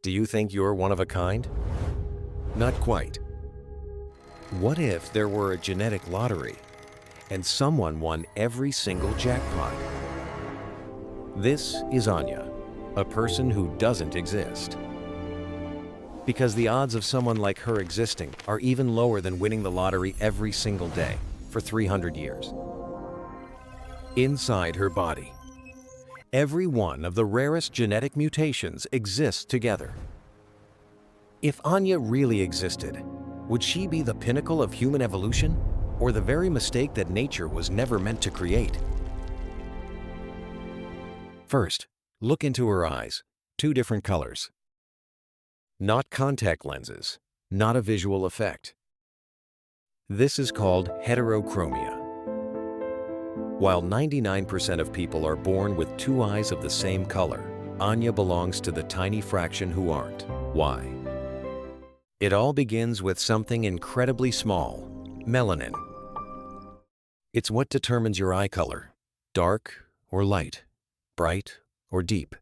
Do you think you're one of a kind? Not quite. What if there were a genetic lottery and someone won every single jackpot? This is Anya, a person who doesn't exist. Because the odds of someone like her existing are even lower than winning the lottery every single day for 300 years. Inside her body, every one of the rarest genetic mutations exists together. If Anya really existed, would she be the pinnacle of human evolution, or the very mistake that nature was never meant to create? First, look into her eyes, 2 different colors. Not contact lenses, not a visual effect. This is called heterochromia. While 99% of people are born with 2 eyes of the same color, Anya belongs to the tiny fraction who aren't. Why? It all begins with something incredibly small, melanin. It's what determines your eye color, dark or light, bright or deep.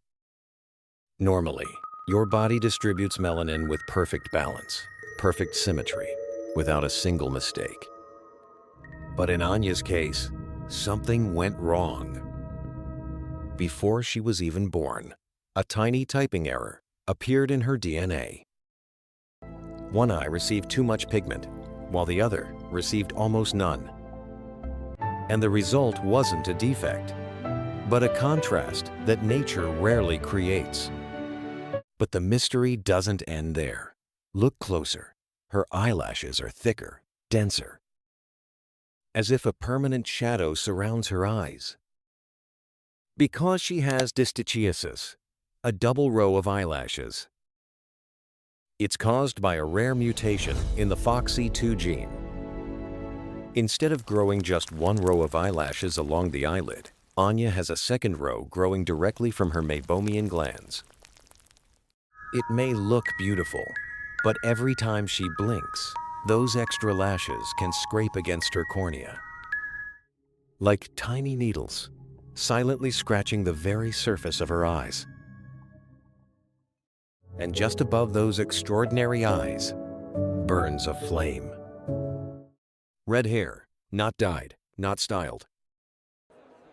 Normally, your body distributes melanin with perfect balance, perfect symmetry, without a single mistake. But in Anya's case, something went wrong. Before she was even born, a tiny typing error appeared in her DNA. One eye received too much pigment, while the other received almost none. And the result wasn't a defect, but a contrast that nature rarely creates. But the mystery doesn't end there. Look closer. Her eyelashes are thicker, denser, as if a permanent shadow surrounds her eyes. Because she has distichiasis, a double row of eyelashes. It's caused by a rare mutation in the FOXC2 gene. Instead of growing just 1 row of eyelashes along the eyelid, Anya has a 2nd row growing directly from her meibomian glands. It may look beautiful, but every time she blinks, those extra lashes can scrape against her cornea. Like tiny needles, silently scratching the very surface of her eyes. And just above those extraordinary eyes burns a flame. Red hair, not dyed, not styled.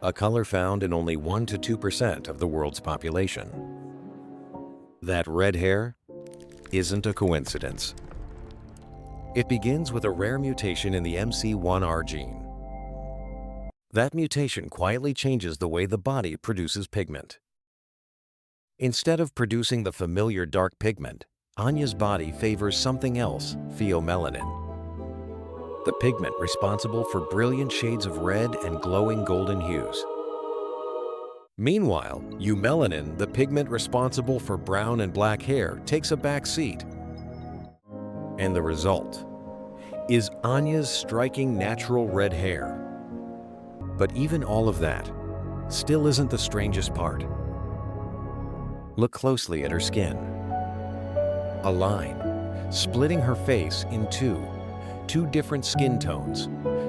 A color found in only 1 to 2% of the world's population. That red hair isn't a coincidence. It begins with a rare mutation in the MC1R gene. That mutation quietly changes the way the body produces pigment. Instead of producing the familiar dark pigment, Anya's body favors something else, pheomelanin. The pigment responsible for brilliant shades of red and glowing golden hues. Meanwhile, eumelanin, the pigment responsible for brown and black hair, takes a back seat. And the result is Anya's striking natural red hair. But even all of that still isn't the strangest part. Look closely at her skin. A line splitting her face in two different skin tones,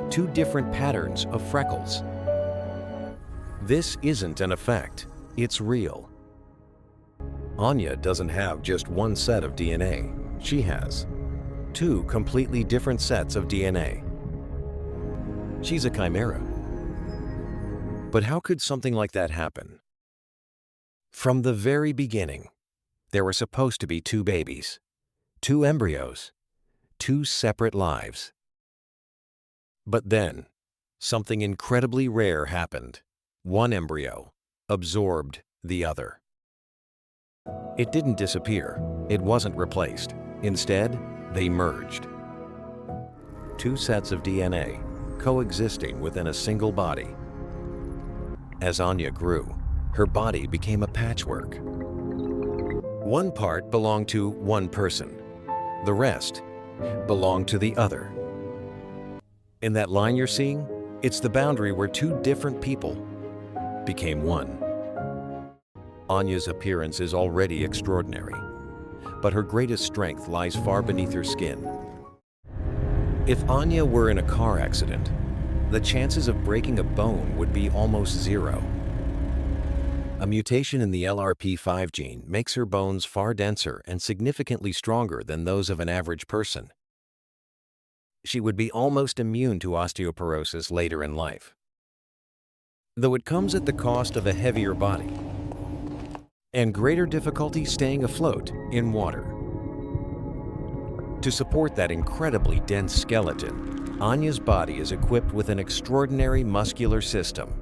2 different patterns of freckles. This isn't an effect, it's real. Anya doesn't have just 1 set of DNA. She has 2 completely different sets of DNA. She's a chimera. But how could something like that happen? From the very beginning, there were supposed to be 2 babies, 2 embryos, 2 separate lives. But then, something incredibly rare happened. 1 embryo absorbed the other. It didn't disappear. It wasn't replaced. Instead, they merged. 2 sets of DNA coexisting within a single body. As Anya grew, her body became a patchwork. 1 part belonged to 1 person. The rest belonged to the other. In that line you're seeing, it's the boundary where 2 different people became 1. Anya's appearance is already extraordinary, but her greatest strength lies far beneath her skin. If Anya were in a car accident, the chances of breaking a bone would be almost 0. A mutation in the LRP5 gene makes her bones far denser and significantly stronger than those of an average person. She would be almost immune to osteoporosis later in life, though it comes at the cost of a heavier body and greater difficulty staying afloat in water. To support that incredibly dense skeleton, Anya's body is equipped with an extraordinary muscular system.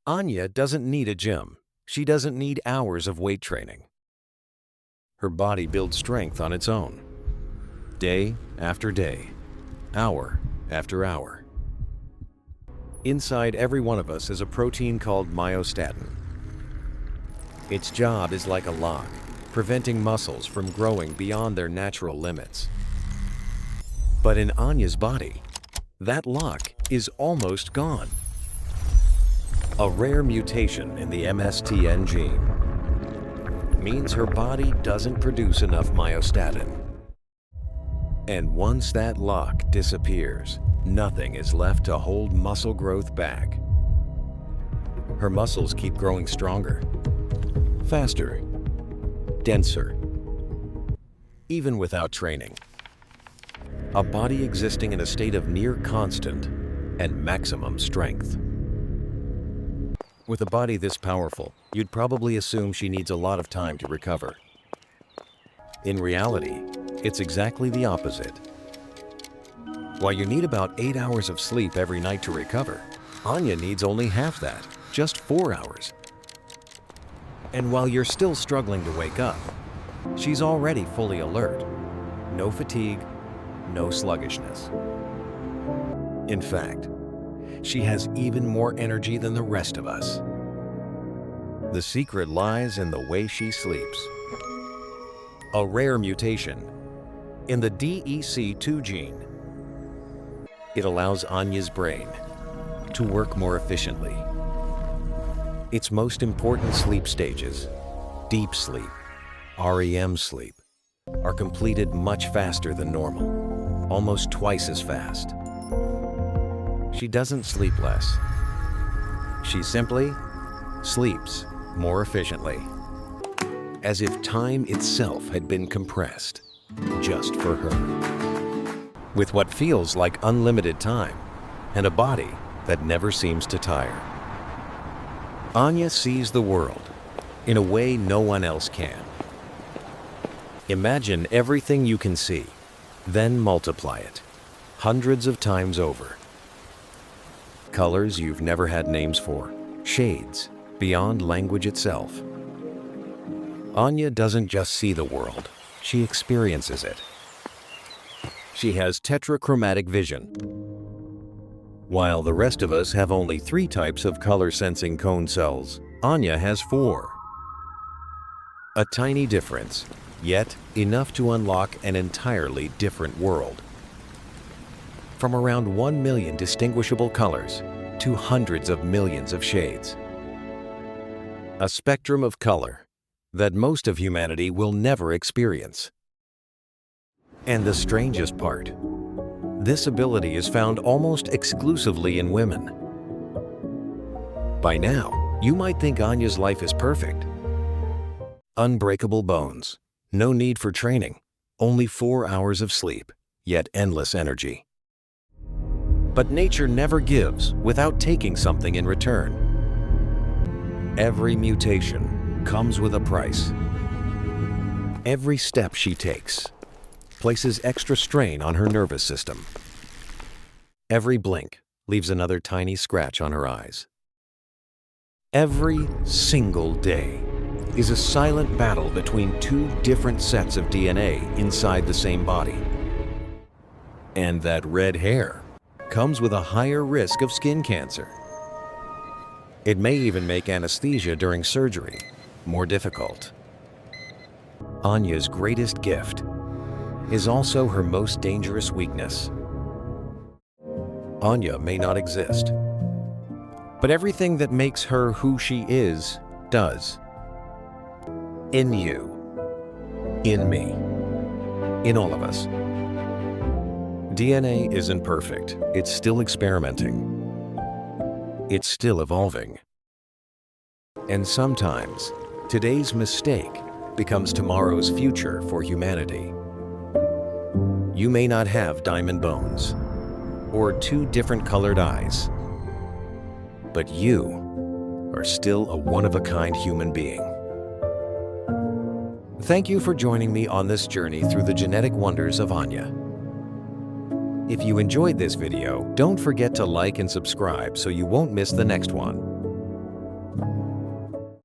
Anya doesn't need a gym. She doesn't need hours of weight training. Her body builds strength on its own, day after day, hour after hour. Inside every one of us is a protein called myostatin. Its job is like a lock, preventing muscles from growing beyond their natural limits. But in Anya's body, that lock is almost gone. A rare mutation in the MSTN gene means her body doesn't produce enough myostatin. And once that lock disappears, nothing is left to hold muscle growth back. Her muscles keep growing stronger, faster, denser, even without training. A body existing in a state of near constant and maximum strength. With a body this powerful, you'd probably assume she needs a lot of time to recover. In reality, it's exactly the opposite. While you need about 8 hours of sleep every night to recover, Anya needs only half that, just 4 hours. And while you're still struggling to wake up, she's already fully alert. No fatigue, no sluggishness. In fact, she has even more energy than the rest of us. The secret lies in the way she sleeps. A rare mutation in the DEC2 gene. It allows Anya's brain to work more efficiently. Its most important sleep stages, deep sleep, REM sleep, are completed much faster than normal, almost twice as fast. She doesn't sleep less. She simply sleeps more efficiently, as if time itself had been compressed just for her. With what feels like unlimited time and a body that never seems to tire. Anya sees the world in a way no one else can. Imagine everything you can see, then multiply it hundreds of times over. Colors you've never had names for, shades beyond language itself. Anya doesn't just see the world, she experiences it. She has tetrachromatic vision. While the rest of us have only 3 types of color-sensing cone cells, Anya has 4. A tiny difference, yet enough to unlock an entirely different world. From around 1 million distinguishable colors to hundreds of millions of shades. A spectrum of color that most of humanity will never experience. And the strangest part, this ability is found almost exclusively in women. By now, you might think Anya's life is perfect. Unbreakable bones, no need for training, only 4 hours of sleep, yet endless energy. But nature never gives without taking something in return. Every mutation comes with a price. Every step she takes places extra strain on her nervous system. Every blink leaves another tiny scratch on her eyes. Every single day is a silent battle between 2 different sets of DNA inside the same body. And that red hair comes with a higher risk of skin cancer. It may even make anesthesia during surgery more difficult. Anya's greatest gift is also her most dangerous weakness. Anya may not exist, but everything that makes her who she is does. In you, in me, in all of us. DNA isn't perfect. It's still experimenting. It's still evolving. And sometimes, today's mistake becomes tomorrow's future for humanity. You may not have diamond bones or two different colored eyes, but you are still a one-of-a-kind human being. Thank you for joining me on this journey through the genetic wonders of Anya. If you enjoyed this video, don't forget to like and subscribe so you won't miss the next one.